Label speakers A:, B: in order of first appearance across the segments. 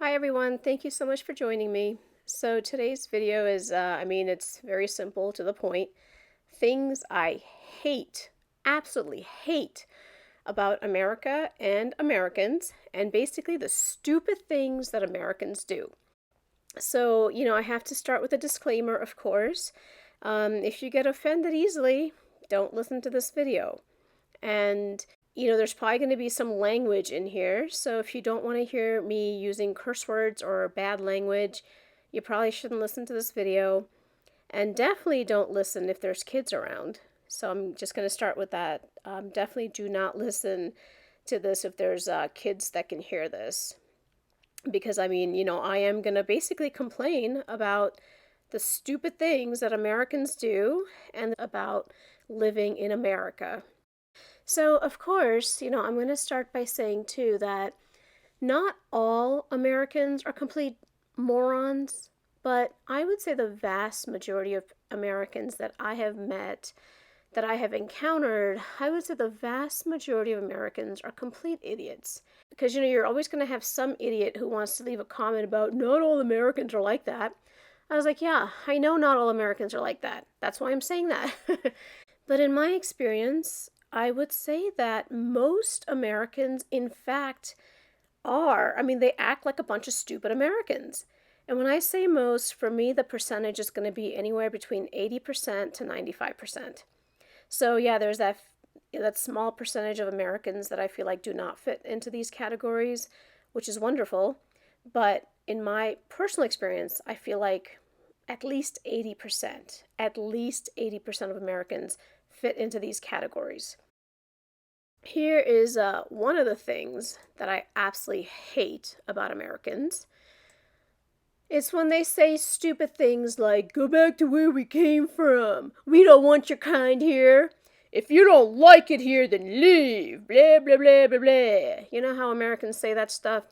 A: Hi everyone, thank you so much for joining me. So today's video is, it's very simple to the point. Things I hate, absolutely hate about America and Americans, and basically the stupid things that Americans do. So, I have to start with a disclaimer, of course. If you get offended easily, don't listen to this video. And there's probably going to be some language in here. So if you don't want to hear me using curse words or bad language, you probably shouldn't listen to this video. And definitely don't listen if there's kids around. So I'm just going to start with that. Definitely do not listen to this if there's kids that can hear this. Because I am going to basically complain about the stupid things that Americans do and about living in America. So, of course, I'm going to start by saying too that not all Americans are complete morons, but I would say the vast majority of Americans that I have met, that I have encountered, I would say the vast majority of Americans are complete idiots. Because, you're always going to have some idiot who wants to leave a comment about not all Americans are like that. I was like, yeah, I know not all Americans are like that. That's why I'm saying that. But in my experience, I would say that most Americans, in fact, are. They act like a bunch of stupid Americans. And when I say most, for me, the percentage is going to be anywhere between 80% to 95%. So, yeah, there's that small percentage of Americans that I feel like do not fit into these categories, which is wonderful. But in my personal experience, I feel like at least 80% of Americans fit into these categories. Here is one of the things that I absolutely hate about Americans. It's when they say stupid things like, go back to where we came from. We don't want your kind here. If you don't like it here, then leave. Blah, blah, blah, blah, blah. You know how Americans say that stuff?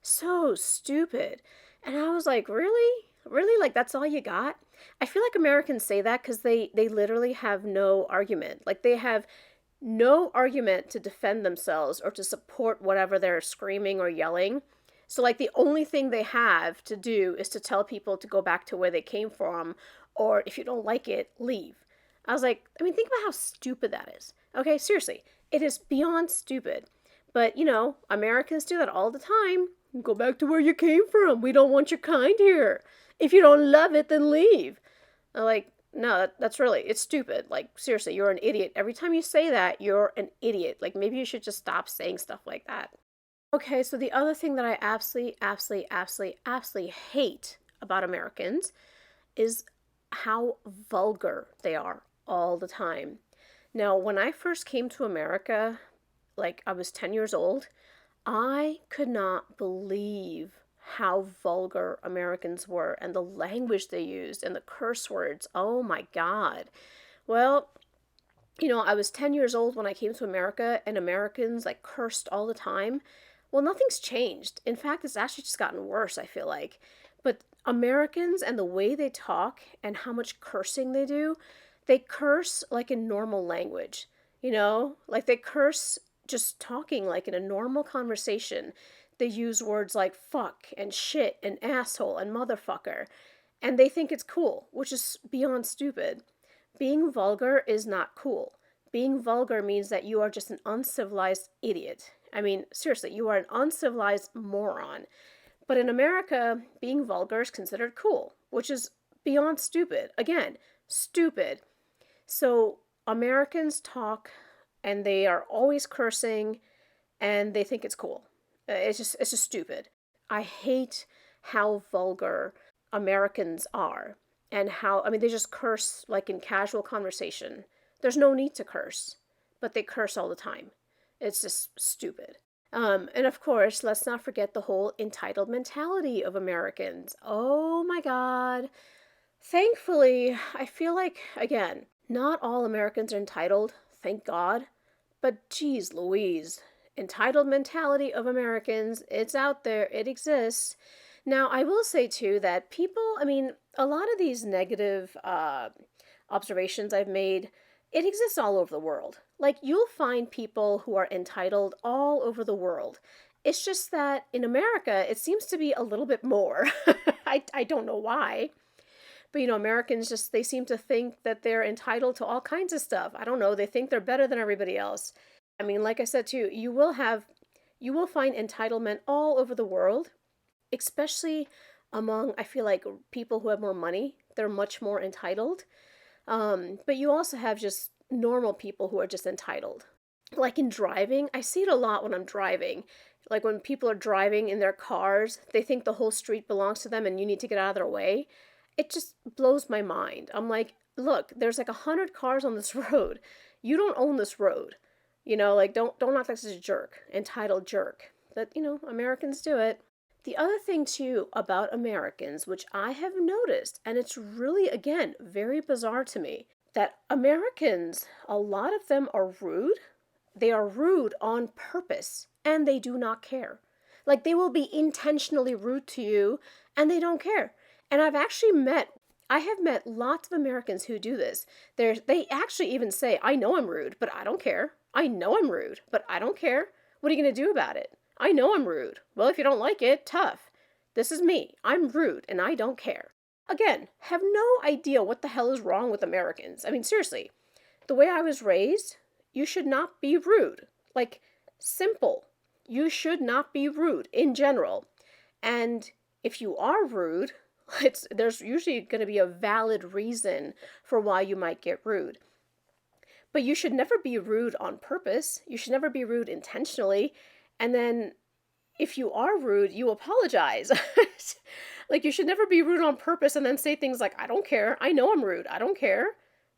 A: So stupid. And I was like, really? Really? Like, that's all you got? I feel like Americans say that because they literally have no argument. Like, they have no argument to defend themselves or to support whatever they're screaming or yelling. So, like, the only thing they have to do is to tell people to go back to where they came from, or if you don't like it, leave. I was like, think about how stupid that is. Okay, seriously, it is beyond stupid. But, Americans do that all the time. Go back to where you came from. We don't want your kind here. If you don't love it, then leave. I'm like, no, that's really, it's stupid. Like, seriously, you're an idiot. Every time you say that, you're an idiot. Like, maybe you should just stop saying stuff like that. Okay, so the other thing that I absolutely, absolutely, absolutely, absolutely hate about Americans is how vulgar they are all the time. Now, when I first came to America, like I was 10 years old, I could not believe how vulgar Americans were and the language they used and the curse words. Oh my God. Well, I was 10 years old when I came to America and Americans like cursed all the time. Well, nothing's changed. In fact, it's actually just gotten worse, I feel like. But Americans and the way they talk and how much cursing they curse like in normal language. Like they curse just talking like in a normal conversation. They use words like fuck and shit and asshole and motherfucker. And they think it's cool, which is beyond stupid. Being vulgar is not cool. Being vulgar means that you are just an uncivilized idiot. Seriously, you are an uncivilized moron. But in America, being vulgar is considered cool, which is beyond stupid. Again, stupid. So Americans talk and they are always cursing and they think it's cool. It's just stupid. I hate how vulgar Americans are and how they just curse like in casual conversation. There's no need to curse, but they curse all the time. It's just stupid. And of course, let's not forget the whole entitled mentality of Americans. Oh my God. Thankfully, I feel like, again, not all Americans are entitled, thank God. But geez Louise, entitled mentality of Americans, it's out there, it exists. Now, I will say too that a lot of these negative observations I've made, it exists all over the world. Like, you'll find people who are entitled all over the world. It's just that in America, it seems to be a little bit more. I don't know why. But Americans just, they seem to think that they're entitled to all kinds of stuff. I don't know. They think they're better than everybody else. I mean, like I said too, you will find entitlement all over the world, especially among, I feel like, people who have more money. They're much more entitled. But you also have just normal people who are just entitled. Like in driving, I see it a lot when I'm driving. Like when people are driving in their cars, they think the whole street belongs to them and you need to get out of their way. It just blows my mind. I'm like, look, there's like 100 cars on this road. You don't own this road. Like don't act like such a jerk, entitled jerk. But Americans do it. The other thing too about Americans, which I have noticed, and it's really again very bizarre to me, that Americans, a lot of them are rude. They are rude on purpose and they do not care. Like they will be intentionally rude to you and they don't care. And I have met lots of Americans who do this. They actually even say, I know I'm rude, but I don't care. I know I'm rude, but I don't care. What are you going to do about it? I know I'm rude. Well, if you don't like it, tough. This is me. I'm rude and I don't care. Again, have no idea what the hell is wrong with Americans. I mean, seriously, the way I was raised, you should not be rude. Like, simple. You should not be rude in general. And if you are rude, there's usually going to be a valid reason for why you might get rude. But you should never be rude on purpose. You should never be rude intentionally. And then if you are rude, you apologize. Like you should never be rude on purpose and then say things like, I don't care. I know I'm rude. I don't care.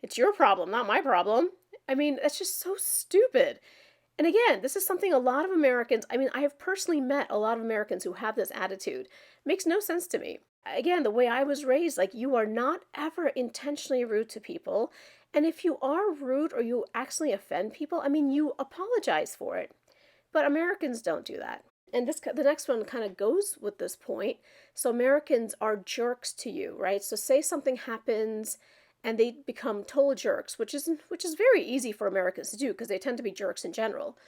A: It's your problem, not my problem. I mean, that's just so stupid. And again, this is something a lot of Americans, I mean, I have personally met a lot of Americans who have this attitude. It makes no sense to me. Again, the way I was raised, like you are not ever intentionally rude to people. And if you are rude or you accidentally offend people, I mean, you apologize for it. But Americans don't do that. And the next one kind of goes with this point. So Americans are jerks to you, right? So say something happens and they become total jerks, which is very easy for Americans to do because they tend to be jerks in general.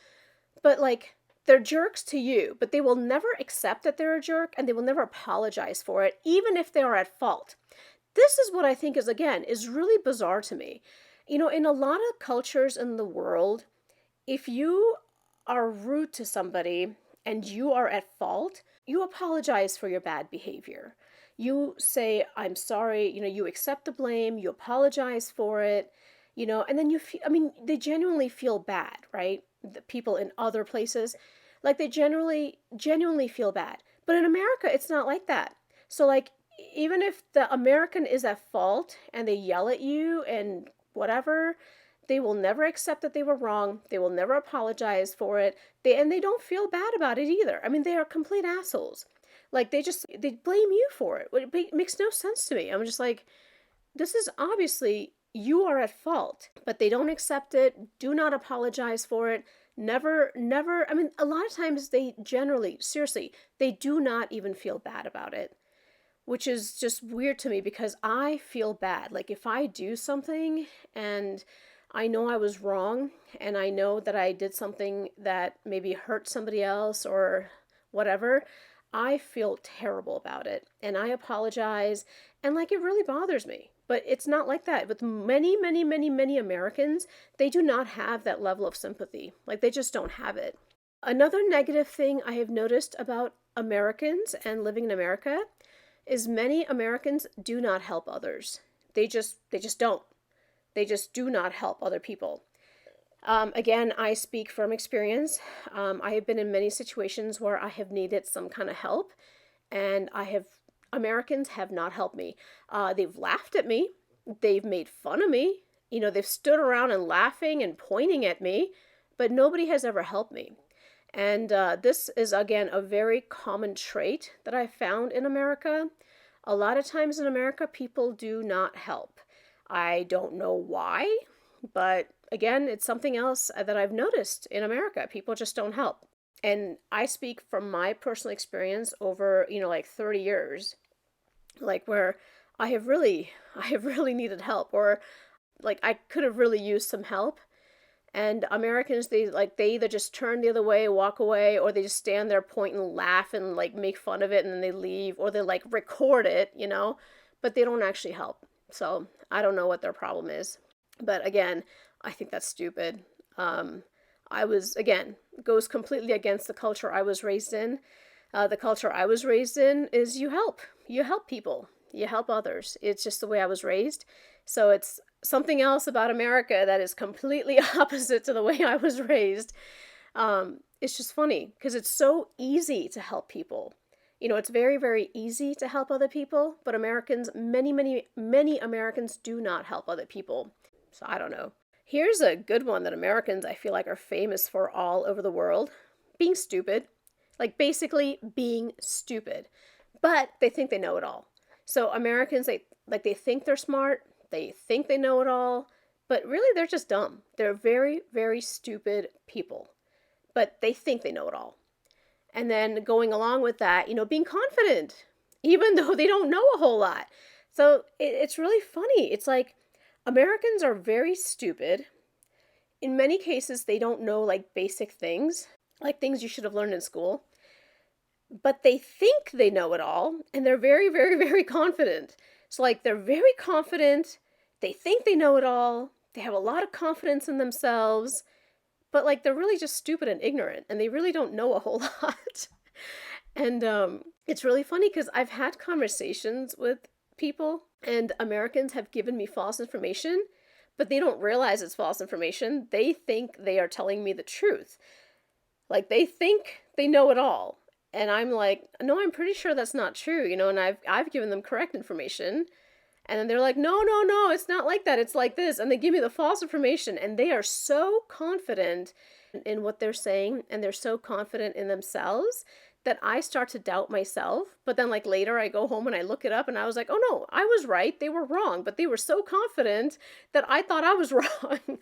A: But like they're jerks to you, but they will never accept that they're a jerk and they will never apologize for it, even if they are at fault. This is what I think is really bizarre to me. In a lot of cultures in the world, if you are rude to somebody and you are at fault, you apologize for your bad behavior. You say, I'm sorry, you accept the blame, you apologize for it, and then they genuinely feel bad, right? The people in other places, like they genuinely feel bad. But in America, it's not like that. So like, even if the American is at fault and they yell at you and whatever, they will never accept that they were wrong. They will never apologize for it. They don't feel bad about it either. I mean, they are complete assholes. Like they blame you for it. It makes no sense to me. I'm just like, this is obviously you are at fault, but they don't accept it. Do not apologize for it. Never. I mean, a lot of times they generally, seriously, they do not even feel bad about it, which is just weird to me because I feel bad. Like if I do something and I know I was wrong and I know that I did something that maybe hurt somebody else or whatever, I feel terrible about it and I apologize and like it really bothers me. But it's not like that. With many Americans, they do not have that level of sympathy. Like they just don't have it. Another negative thing I have noticed about Americans and living in America is many Americans do not help others. They just don't. They just do not help other people. Again, I speak from experience. I have been in many situations where I have needed some kind of help, and Americans have not helped me. They've laughed at me. They've made fun of me. They've stood around and laughing and pointing at me, but nobody has ever helped me. And this is, again, a very common trait that I found in America. A lot of times in America, people do not help. I don't know why, but again, it's something else that I've noticed in America. People just don't help. And I speak from my personal experience over, like 30 years, like where I have really needed help, or like I could have really used some help. And Americans, they either just turn the other way, walk away, or they just stand there, point and laugh and like make fun of it, and then they leave, or they like record it, but they don't actually help. So I don't know what their problem is. But again, I think that's stupid. I was, again, goes completely against the culture I was raised in. The culture I was raised in is you help. You help people. You help others. It's just the way I was raised. So it's something else about America that is completely opposite to the way I was raised. It's just funny because it's so easy to help people. It's very, very easy to help other people, but Americans, many, many, many Americans do not help other people. So I don't know. Here's a good one that Americans, I feel like, are famous for all over the world. Being stupid. Like basically being stupid. But they think they know it all. So Americans, they think they're smart. They think they know it all. But really, they're just dumb. They're very, very stupid people. But they think they know it all. And then going along with that, being confident, even though they don't know a whole lot. So it's really funny. It's like Americans are very stupid. In many cases, they don't know like basic things, like things you should have learned in school. But they think they know it all, and they're very, very, very confident. So like they're very confident. They think they know it all. They have a lot of confidence in themselves. But like they're really just stupid and ignorant, and they really don't know a whole lot. And it's really funny because I've had conversations with people, and Americans have given me false information, but they don't realize it's false information. They think they are telling me the truth. Like they think they know it all. And I'm like, no, I'm pretty sure that's not true, and I've given them correct information. And then they're like, no, no, no, it's not like that. It's like this. And they give me the false information. And they are so confident in what they're saying. And they're so confident in themselves that I start to doubt myself. But then like later I go home and I look it up and I was like, oh no, I was right. They were wrong. But they were so confident that I thought I was wrong.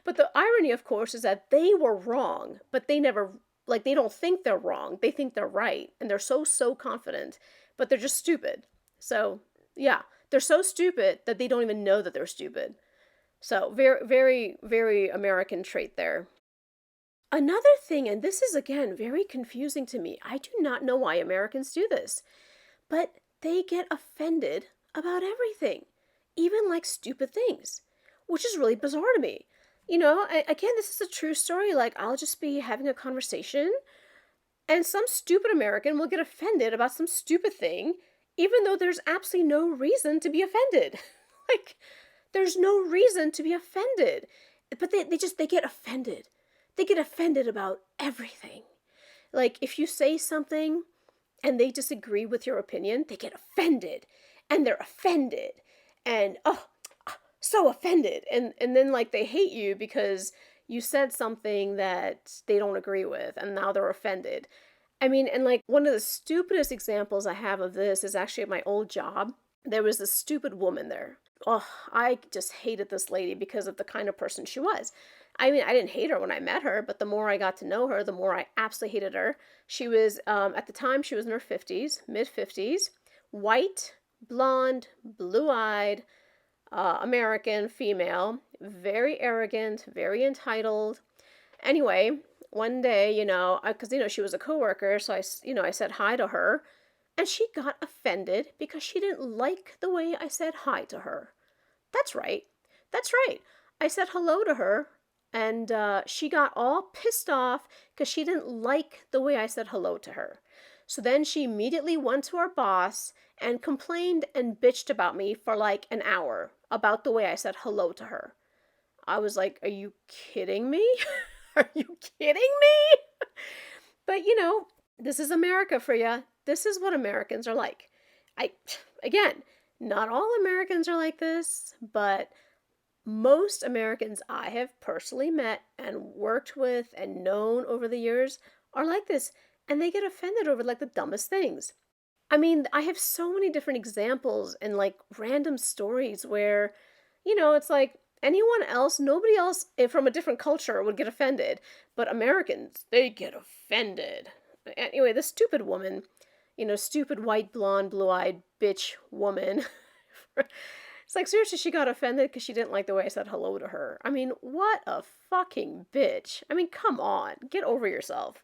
A: But the irony, of course, is that they were wrong. But they never, like, they don't think they're wrong. They think they're right. And they're so, so confident. But they're just stupid. So, yeah. They're so stupid that they don't even know that they're stupid. So very, very, very American trait there. Another thing, and this is again very confusing to me, I do not know why Americans do this, but they get offended about everything, even like stupid things, which is really bizarre to me. Again, this is a true story. Like, I'll just be having a conversation, and some stupid American will get offended about some stupid thing, even though there's absolutely no reason to be offended. Like, there's no reason to be offended. But they get offended. They get offended about everything. Like, if you say something and they disagree with your opinion, they get offended. And they're offended. And, so offended. And then, like, they hate you because you said something that they don't agree with, and now they're offended. I mean, and like one of the stupidest examples I have of this is actually at my old job. There was this stupid woman there. Oh, I just hated this lady because of the kind of person she was. I mean, I didn't hate her when I met her, but the more I got to know her, the more I absolutely hated her. She was, at the time, she was in her 50s, mid-50s, white, blonde, blue-eyed, American, female, very arrogant, very entitled. Anyway, one day, because, she was a coworker, so I said hi to her, and she got offended because she didn't like the way I said hi to her. That's right. That's right. I said hello to her, and she got all pissed off because she didn't like the way I said hello to her. So then she immediately went to our boss and complained and bitched about me for like an hour about the way I said hello to her. I was like, are you kidding me? Are you kidding me? But this is America for you. This is what Americans are like. Again, not all Americans are like this, but most Americans I have personally met and worked with and known over the years are like this, and they get offended over like the dumbest things. I mean, I have so many different examples and like random stories where, it's like, anyone else, nobody else from a different culture would get offended. But Americans, they get offended. Anyway, this stupid woman, stupid white, blonde, blue-eyed bitch woman. It's like, seriously, she got offended because she didn't like the way I said hello to her. I mean, what a fucking bitch. I mean, come on, get over yourself.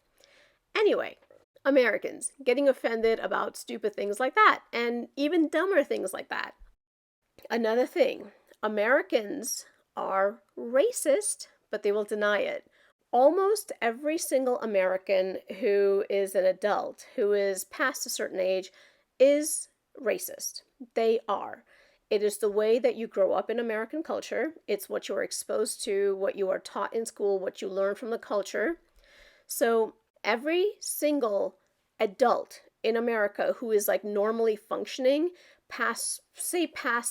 A: Anyway, Americans getting offended about stupid things like that, and even dumber things like that. Another thing, Americans are racist, but they will deny it. Almost every single American who is an adult, who is past a certain age, is racist. They are. It is the way that you grow up in American culture. It's what you are exposed to, what you are taught in school, what you learn from the culture. So every single adult in America who is like normally functioning past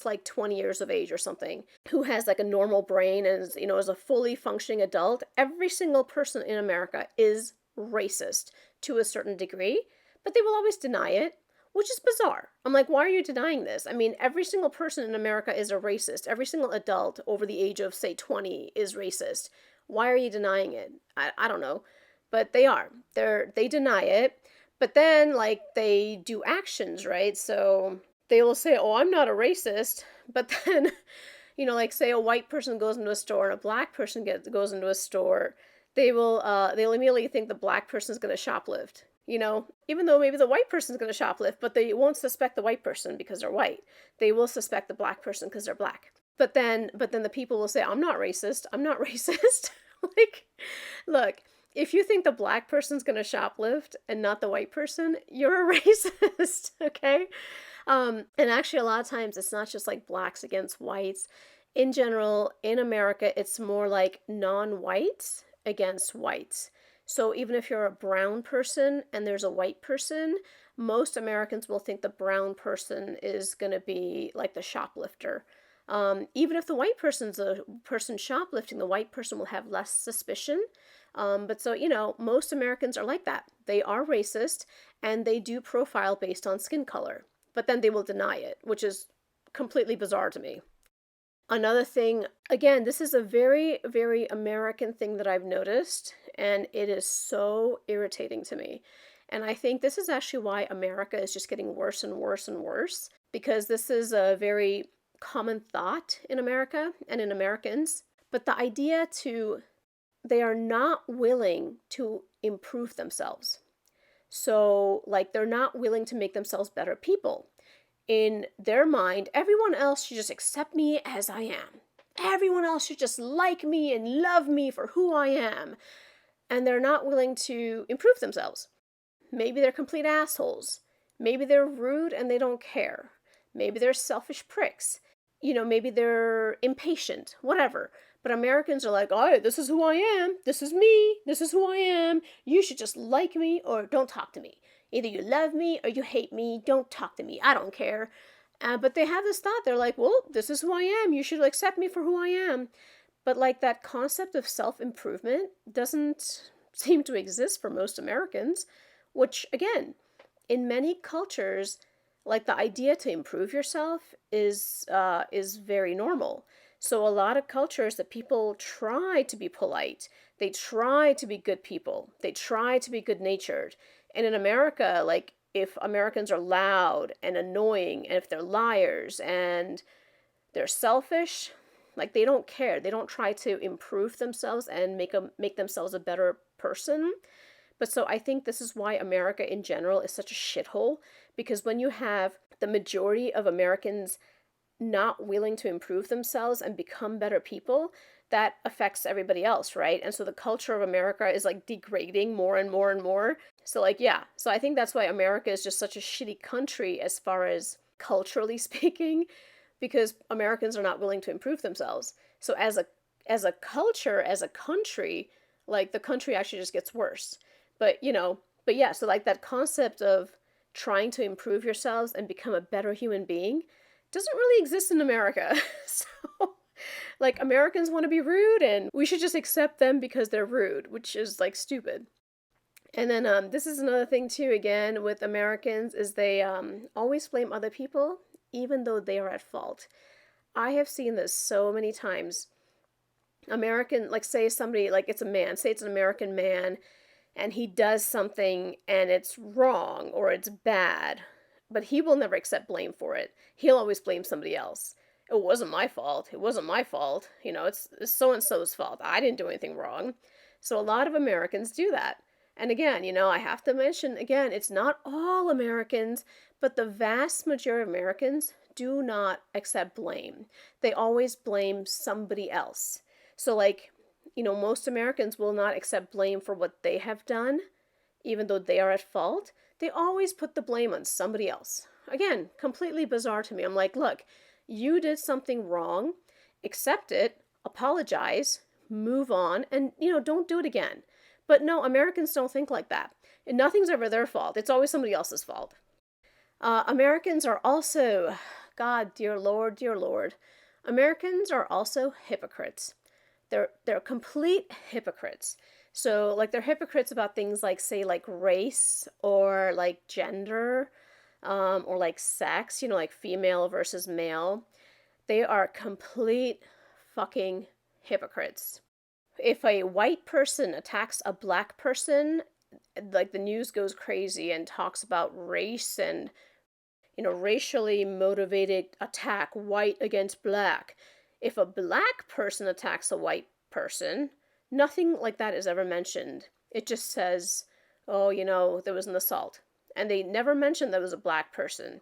A: like 20 years of age or something, who has like a normal brain and is, is a fully functioning adult, every single person in America is racist to a certain degree, but they will always deny it, which is bizarre. I'm like, why are you denying this? I mean, every single person in America is a racist. Every single adult over the age of, say, 20 is racist. Why are you denying it? I don't know. But they are. They deny it. But then, like, they do actions, right? So they will say, oh, I'm not a racist. But then, like, say a white person goes into a store and a black person goes into a store, they'll immediately think the black person is going to shoplift. Even though maybe the white person is going to shoplift, but they won't suspect the white person because they're white. They will suspect the black person because they're black. But then the people will say, I'm not racist. I'm not racist. Like, look, if you think the black person's going to shoplift and not the white person, you're a racist, okay? And actually, a lot of times it's not just like blacks against whites. In general, in America, it's more like non-whites against whites. So even if you're a brown person and there's a white person, most Americans will think the brown person is going to be like the shoplifter. Even if the white person's a person shoplifting, the white person will have less suspicion. But so, most Americans are like that. They are racist and they do profile based on skin color, but then they will deny it, which is completely bizarre to me. Another thing, again, this is a very, very American thing that I've noticed, and it is so irritating to me. And I think this is actually why America is just getting worse and worse and worse, because this is a very common thought in America and in Americans. But the idea they are not willing to improve themselves. So, like, they're not willing to make themselves better people. In their mind, everyone else should just accept me as I am. Everyone else should just like me and love me for who I am. And they're not willing to improve themselves. Maybe they're complete assholes. Maybe they're rude and they don't care. Maybe they're selfish pricks. Maybe they're impatient, whatever. But Americans are like, oh, this is who I am. This is me. This is who I am. You should just like me or don't talk to me. Either you love me or you hate me. Don't talk to me. I don't care. But they have this thought. They're like, well, this is who I am. You should accept me for who I am. But like that concept of self-improvement doesn't seem to exist for most Americans, which again, in many cultures, like the idea to improve yourself is very normal. So a lot of cultures that people try to be polite, they try to be good people, they try to be good natured. And in America, like if Americans are loud and annoying, and if they're liars and they're selfish, like they don't care. They don't try to improve themselves and make themselves a better person. But so I think this is why America in general is such a shithole, because when you have the majority of Americans not willing to improve themselves and become better people, that affects everybody else, right? And so the culture of America is like degrading more and more and more. So like, yeah. So I think that's why America is just such a shitty country as far as culturally speaking, because Americans are not willing to improve themselves. So as a culture, as a country, like the country actually just gets worse. But yeah, so like that concept of trying to improve yourselves and become a better human being doesn't really exist in America. So, like, Americans want to be rude and we should just accept them because they're rude, which is, like, stupid. And then this is another thing, too, again, with Americans, is they always blame other people, even though they are at fault. I have seen this so many times. American, like, say somebody, like, it's a man, say it's an American man, and he does something and it's wrong or it's bad, but he will never accept blame for it. He'll always blame somebody else. It wasn't my fault. It wasn't my fault. It's so and so's fault. I didn't do anything wrong. So a lot of Americans do that. And again, I have to mention again, it's not all Americans, but the vast majority of Americans do not accept blame. They always blame somebody else. So, like, most Americans will not accept blame for what they have done, even though they are at fault. They always put the blame on somebody else. Again, completely bizarre to me. I'm like, look, you did something wrong, accept it, apologize, move on, and, don't do it again. But no, Americans don't think like that. And nothing's ever their fault. It's always somebody else's fault. Americans are also, God, dear Lord, Americans are also hypocrites. They're complete hypocrites. So, like, they're hypocrites about things like, say, like race or like gender, or like sex, like female versus male. They are complete fucking hypocrites. If a white person attacks a black person, like, the news goes crazy and talks about race and, racially motivated attack, white against black. If a black person attacks a white person, nothing like that is ever mentioned. It just says, oh, there was an assault. And they never mention there was a black person,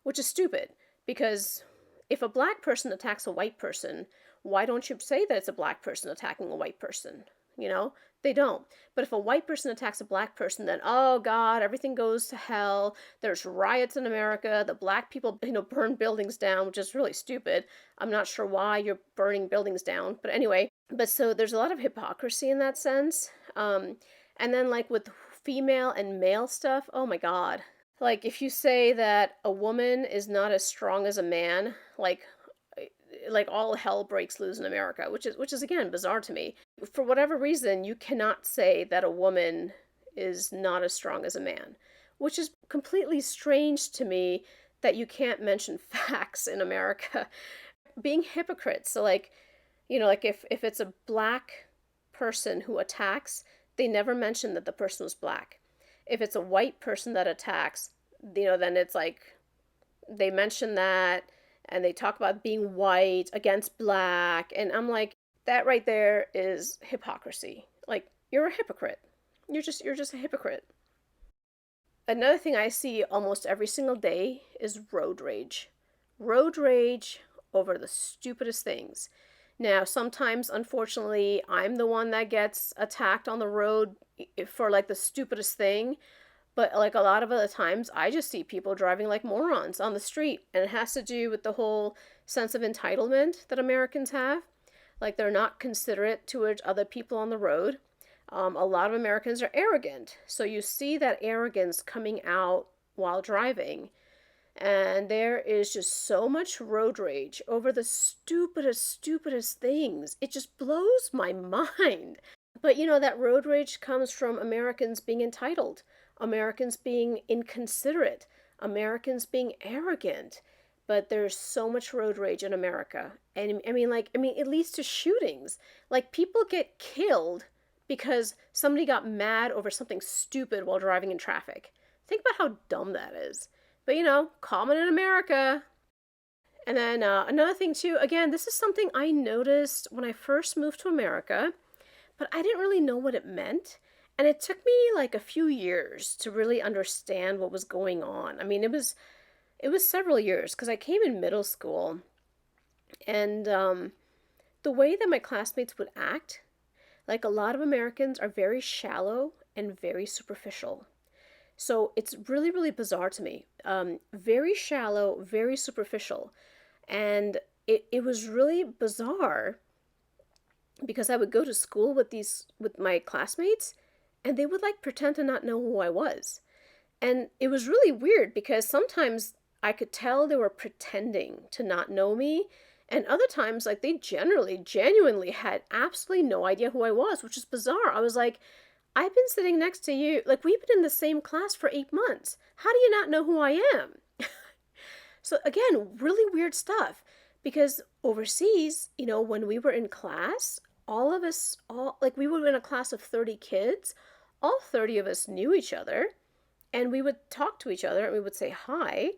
A: which is stupid, because if a black person attacks a white person, why don't you say that it's a black person attacking a white person? They don't. But if a white person attacks a black person, then, oh God, everything goes to hell. There's riots in America. The black people, burn buildings down, which is really stupid. I'm not sure why you're burning buildings down. But anyway, so there's a lot of hypocrisy in that sense. And then, like, with female and male stuff, oh my God. Like, if you say that a woman is not as strong as a man, like all hell breaks loose in America, which is again bizarre to me. For whatever reason, you cannot say that a woman is not as strong as a man, which is completely strange to me that you can't mention facts in America. Being hypocrites. So, like, like if it's a black person who attacks, they never mention that the person was black. If it's a white person that attacks, then it's like they mention that, and they talk about being white against black, and I'm like, that right there is hypocrisy. Like, you're a hypocrite. You're just a hypocrite. Another thing I see almost every single day is road rage. Road rage over the stupidest things. Now, sometimes, unfortunately, I'm the one that gets attacked on the road for, like, the stupidest thing. But, like, a lot of other times, I just see people driving like morons on the street. And it has to do with the whole sense of entitlement that Americans have. Like, they're not considerate towards other people on the road. A lot of Americans are arrogant. So you see that arrogance coming out while driving. And there is just so much road rage over the stupidest things. It just blows my mind. But, that road rage comes from Americans being entitled, Americans being inconsiderate, Americans being arrogant. But there's so much road rage in America. And it leads to shootings. Like, people get killed because somebody got mad over something stupid while driving in traffic. Think about how dumb that is. But, common in America. And then another thing too, again, this is something I noticed when I first moved to America, but I didn't really know what it meant. And it took me like a few years to really understand what was going on. I mean, it was several years because I came in middle school, and the way that my classmates would act, like, a lot of Americans are very shallow and very superficial. So it's really, really bizarre to me. Very shallow, very superficial. And it was really bizarre because I would go to school with my classmates, and they would, like, pretend to not know who I was. And it was really weird because sometimes I could tell they were pretending to not know me, and other times, like, they genuinely had absolutely no idea who I was, which is bizarre. I was like, I've been sitting next to you, like, we've been in the same class for 8 months. How do you not know who I am? So again, really weird stuff. Because overseas, when we were in class, we were in a class of 30 kids, all 30 of us knew each other, and we would talk to each other and we would say hi.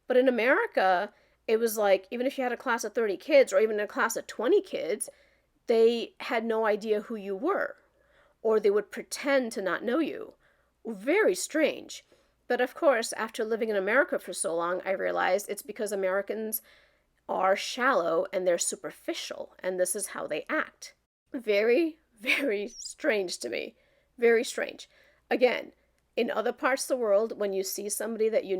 A: But in America, It was like, even if you had a class of 30 kids or even a class of 20 kids, they had no idea who you were, or they would pretend to not know you. Very strange. But of course, after living in America for so long, I realized it's because Americans are shallow and they're superficial, and this is how they act. Very, very strange to me. Very strange. Again, in other parts of the world, when you see somebody that you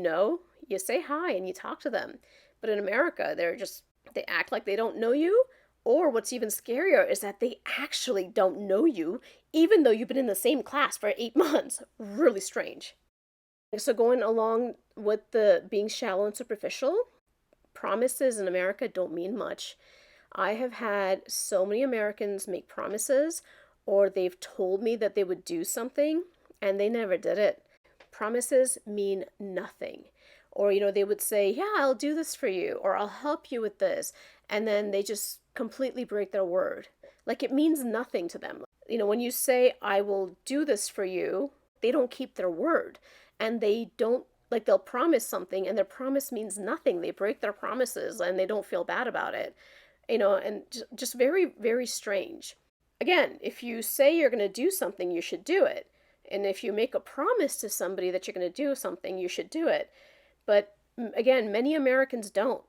A: say hi and you talk to them. But in America, they act like they don't know you. Or what's even scarier is that they actually don't know you, even though you've been in the same class for 8 months. Really strange. So going along with the being shallow and superficial, promises in America don't mean much. I have had so many Americans make promises, or they've told me that they would do something and they never did it. Promises mean nothing. Or, they would say, yeah, I'll do this for you, or I'll help you with this. And then they just completely break their word. Like, it means nothing to them. When you say, I will do this for you, they don't keep their word. And they don't, like, they'll promise something and their promise means nothing. They break their promises and they don't feel bad about it. And just very, very strange. Again, if you say you're going to do something, you should do it. And if you make a promise to somebody that you're going to do something, you should do it. But again, many Americans don't.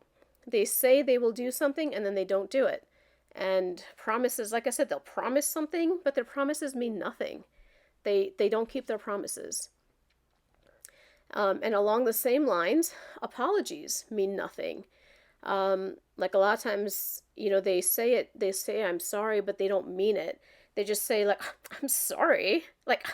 A: They say they will do something and then they don't do it. And promises, like I said, they'll promise something, but their promises mean nothing. They don't keep their promises. And along the same lines, apologies mean nothing. Like a lot of times, they say I'm sorry, but they don't mean it. They just say, like, I'm sorry. Like,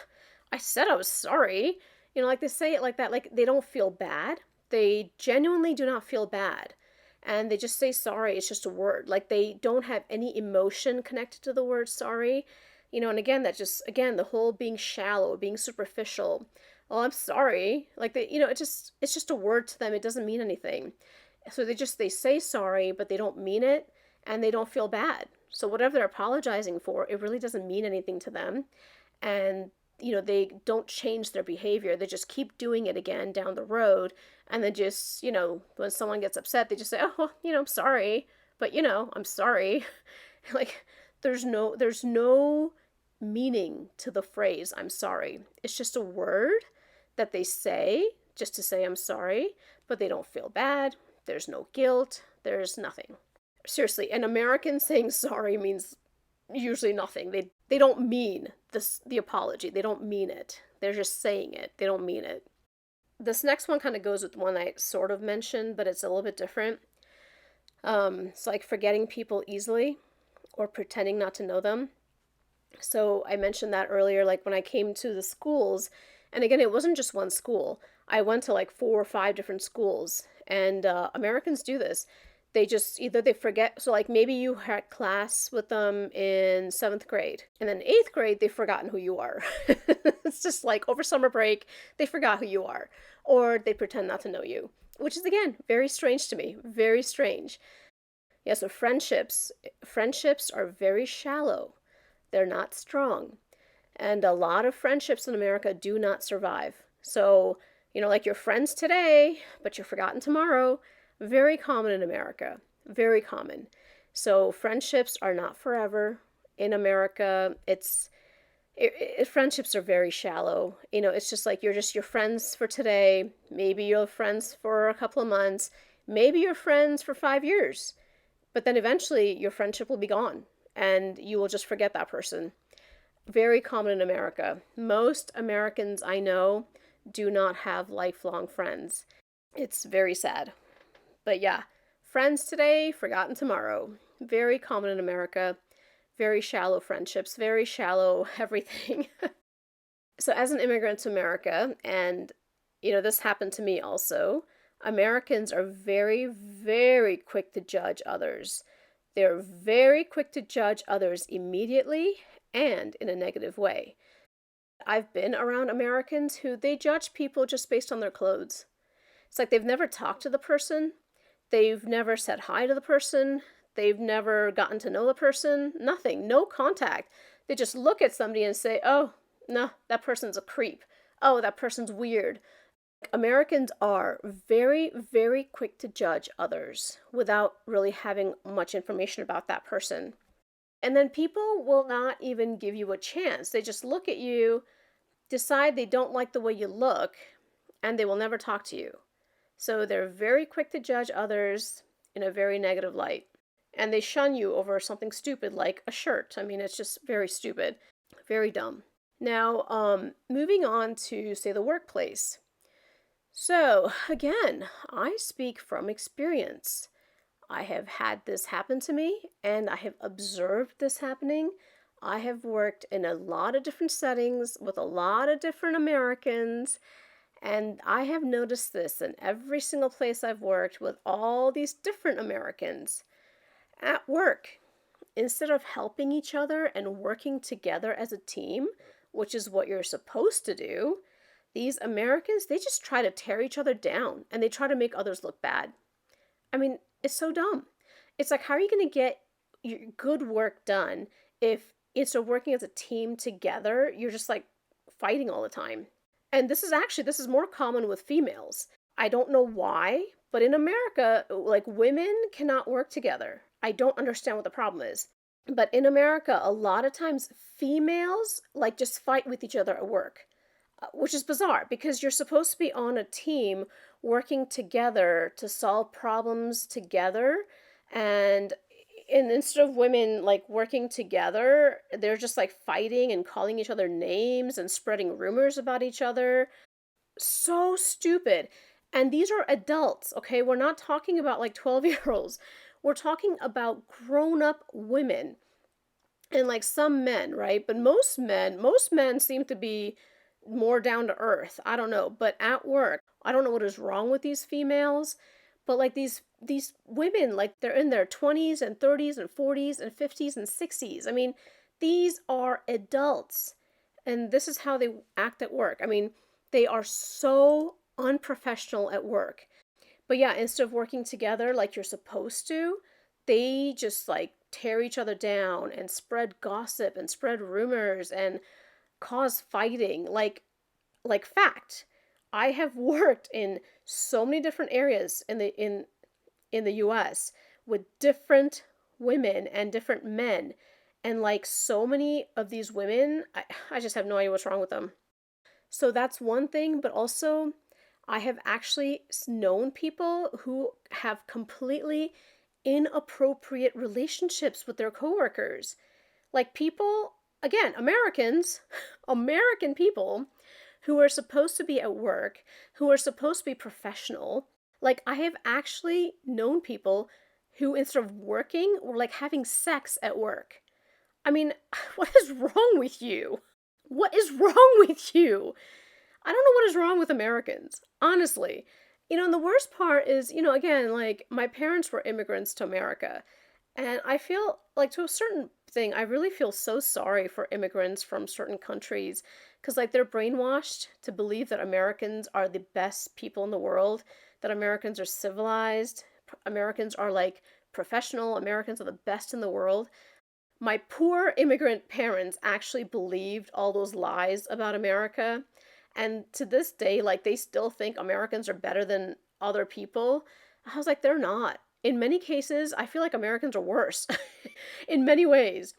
A: I said I was sorry. Like they say it like that, like they don't feel bad. They genuinely do not feel bad. And they just say sorry. It's just a word. Like they don't have any emotion connected to the word sorry. And again, the whole being shallow, being superficial. Oh, I'm sorry. Like it's just a word to them. It doesn't mean anything. So they say sorry, but they don't mean it and they don't feel bad. So whatever they're apologizing for, it really doesn't mean anything to them. And they don't change their behavior. They just keep doing it again down the road. And then just, when someone gets upset, they just say, oh, I'm sorry. But, I'm sorry. Like, there's no meaning to the phrase, I'm sorry. It's just a word that they say just to say I'm sorry, but they don't feel bad. There's no guilt. There's nothing. Seriously, an American saying sorry means usually nothing. They don't mean the apology. They don't mean it. They're just saying it. They don't mean it. This next one kind of goes with one I sort of mentioned, but it's a little bit different. It's like forgetting people easily or pretending not to know them. So I mentioned that earlier, like when I came to the schools, and again, it wasn't just one school. I went to like 4 or 5 different schools, and Americans do this. They forget. So like maybe you had class with them in 7th grade and then 8th grade, they've forgotten who you are. It's just like over summer break, they forgot who you are, or they pretend not to know you, which is again, very strange to me. Very strange. Yeah. So friendships are very shallow. They're not strong. And a lot of friendships in America do not survive. So, like you're friends today, but you're forgotten tomorrow. Very common in America. Very common. So friendships are not forever. In America, friendships are very shallow. It's just like you're friends for today. Maybe you're friends for a couple of months. Maybe you're friends for 5 years. But then eventually your friendship will be gone and you will just forget that person. Very common in America. Most Americans I know do not have lifelong friends. It's very sad. But yeah, friends today, forgotten tomorrow. Very common in America. Very shallow friendships, very shallow everything. So as an immigrant to America, and this happened to me also, Americans are very, very quick to judge others. They're very quick to judge others immediately and in a negative way. I've been around Americans who they judge people just based on their clothes. It's like they've never talked to the person. They've never said hi to the person. They've never gotten to know the person. Nothing. No contact. They just look at somebody and say, oh, no, that person's a creep. Oh, that person's weird. Americans are very, very quick to judge others without really having much information about that person. And then people will not even give you a chance. They just look at you, decide they don't like the way you look, and they will never talk to you. So they're very quick to judge others in a very negative light. And they shun you over something stupid like a shirt. I mean, it's just very stupid, very dumb. Now, moving on to, say, the workplace. So, again, I speak from experience. I have had this happen to me and I have observed this happening. I have worked in a lot of different settings with a lot of different Americans, and I have noticed this in every single place I've worked with all these different Americans. At work, instead of helping each other and working together as a team, which is what you're supposed to do, these Americans, they just try to tear each other down and they try to make others look bad. I mean, it's so dumb. It's like, how are you going to get your good work done if instead of working as a team together, you're just like fighting all the time? And this is more common with females. I don't know why, but in America, like women cannot work together. I don't understand what the problem is. But in America, a lot of times females like just fight with each other at work, which is bizarre because you're supposed to be on a team working together to solve problems together. And instead of women like working together, they're just like fighting and calling each other names and spreading rumors about each other. So stupid. And these are adults, okay? We're not talking about like 12-year-olds. We're talking about grown-up women and like some men, right? But most men seem to be more down to earth. I don't know, but at work, I don't know what is wrong with these females, but like these women, like they're in their 20s and 30s and 40s and 50s and 60s. I mean, these are adults, and this is how they act at work. I mean, they are so unprofessional at work. But yeah, instead of working together like you're supposed to, they just like tear each other down and spread gossip and spread rumors and cause fighting. Like fact, I have worked in so many different areas in the US with different women and different men, and like so many of these women, I just have no idea what's wrong with them. So that's one thing, but also I have actually known people who have completely inappropriate relationships with their coworkers. Like people, again, Americans, American people who are supposed to be at work, who are supposed to be professional. Like I have actually known people who instead of working were like having sex at work. I mean, what is wrong with you? What is wrong with you? I don't know what is wrong with Americans, honestly. And the worst part is, again, like my parents were immigrants to America. And I feel like to a certain thing, I really feel so sorry for immigrants from certain countries because, like, they're brainwashed to believe that Americans are the best people in the world, that Americans are civilized, Americans are like professional, Americans are the best in the world. My poor immigrant parents actually believed all those lies about America. And to this day, like, they still think Americans are better than other people. I was like, they're not. In many cases, I feel like Americans are worse in many ways.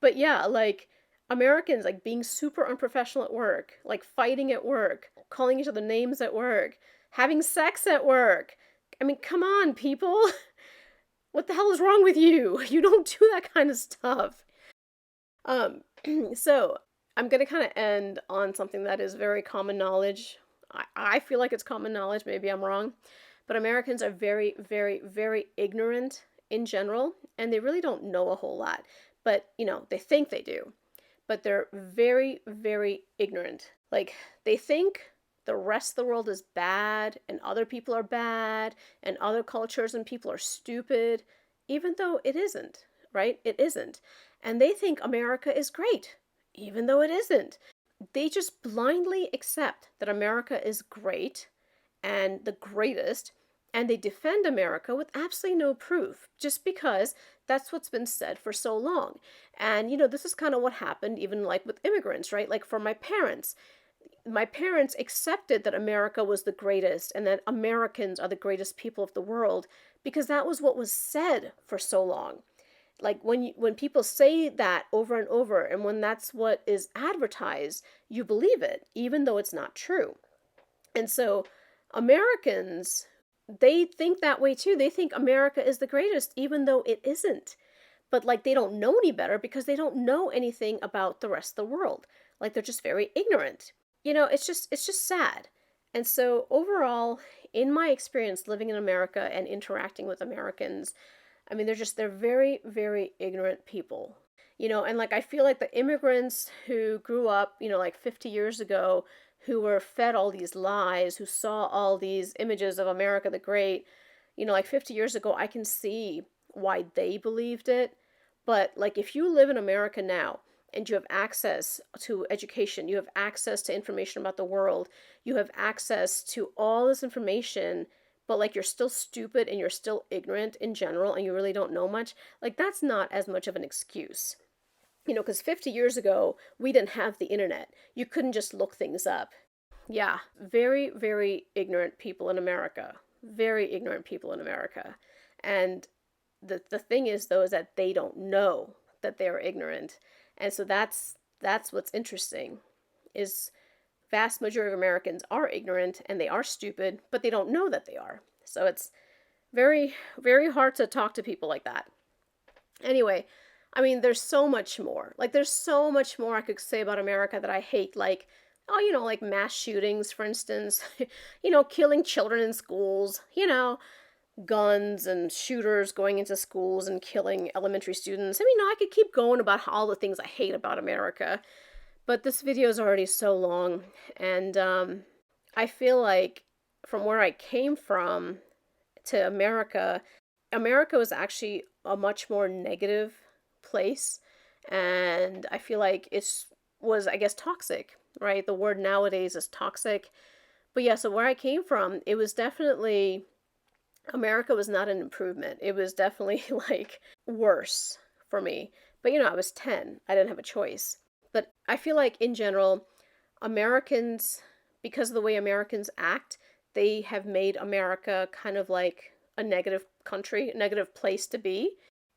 A: But yeah, like, Americans, like, being super unprofessional at work, like, fighting at work, calling each other names at work, having sex at work. I mean, come on, people. What the hell is wrong with you? You don't do that kind of stuff. Um, so I'm gonna kind of end on something that is very common knowledge. I feel like it's common knowledge, maybe I'm wrong, but Americans are very, very, very ignorant in general, and they really don't know a whole lot. But, they think they do, but they're very, very ignorant. Like, they think the rest of the world is bad, and other people are bad, and other cultures and people are stupid, even though it isn't, right? It isn't. And they think America is great, even though it isn't. They just blindly accept that America is great and the greatest, and they defend America with absolutely no proof, just because that's what's been said for so long. And, this is kind of what happened even like with immigrants, right? Like for my parents, My parents accepted that America was the greatest and that Americans are the greatest people of the world because that was what was said for so long. Like when people say that over and over, and when that's what is advertised, you believe it even though it's not true. And so Americans, they think that way too. They think America is the greatest even though it isn't. But like they don't know any better because they don't know anything about the rest of the world. Like they're just very ignorant. It's just sad. And so overall, in my experience living in America and interacting with Americans, I mean they're very, very ignorant people. And like I feel like the immigrants who grew up, like 50 years ago, who were fed all these lies, who saw all these images of America the Great, like 50 years ago, I can see why they believed it. But like if you live in America now and you have access to education, you have access to information about the world, you have access to all this information, but like you're still stupid and you're still ignorant in general and you really don't know much, like that's not as much of an excuse. Because 50 years ago, we didn't have the internet. You couldn't just look things up. Yeah, very, very ignorant people in America. Very ignorant people in America. And the thing is, though, is that they don't know that they're ignorant. And so that's what's interesting, is vast majority of Americans are ignorant and they are stupid, but they don't know that they are. So it's very, very hard to talk to people like that. Anyway, I mean, there's so much more. Like, there's so much more I could say about America that I hate. Like, like mass shootings, for instance, killing children in schools, guns and shooters going into schools and killing elementary students. I mean, I could keep going about all the things I hate about America, but this video is already so long. And I feel like from where I came from to America, America was actually a much more negative place. And I feel like was, I guess, toxic, right? The word nowadays is toxic. But yeah, so where I came from, it was definitely, America was not an improvement. It was definitely like worse for me. But I was 10. I didn't have a choice. But I feel like in general, Americans, because of the way Americans act, they have made America kind of like a negative country, a negative place to be.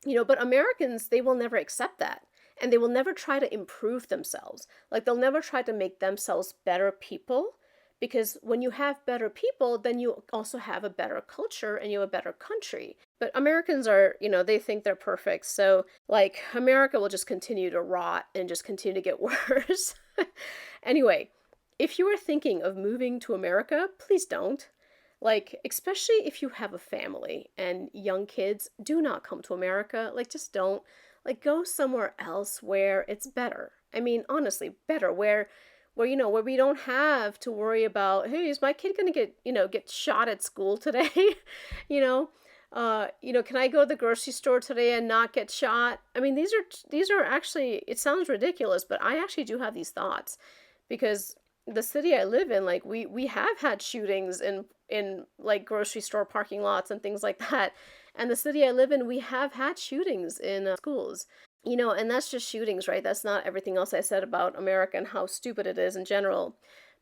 A: But Americans, they will never accept that. And they will never try to improve themselves. Like they'll never try to make themselves better people. Because when you have better people, then you also have a better culture and you have a better country. But Americans are, they think they're perfect. So like America will just continue to rot and just continue to get worse. Anyway, if you are thinking of moving to America, please don't. Like, especially if you have a family and young kids, do not come to America. Like, just don't. Like, go somewhere else where it's better. I mean, honestly, better, where where we don't have to worry about, hey, is my kid gonna get shot at school today? you know, can I go to the grocery store today and not get shot? I mean, these are actually, it sounds ridiculous, but I actually do have these thoughts because the city I live in, like we have had shootings in like grocery store parking lots and things like that. And the city I live in, we have had shootings in schools. And that's just shootings, right? That's not everything else I said about America and how stupid it is in general.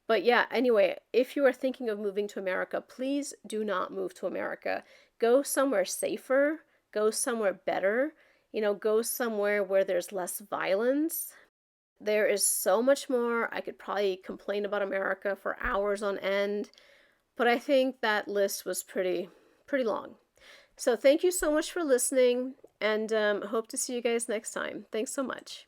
A: But yeah, anyway, if you are thinking of moving to America, please do not move to America. Go somewhere safer, go somewhere better, go somewhere where there's less violence. There is so much more. I could probably complain about America for hours on end, but I think that list was pretty long. So thank you so much for listening, and hope to see you guys next time. Thanks so much.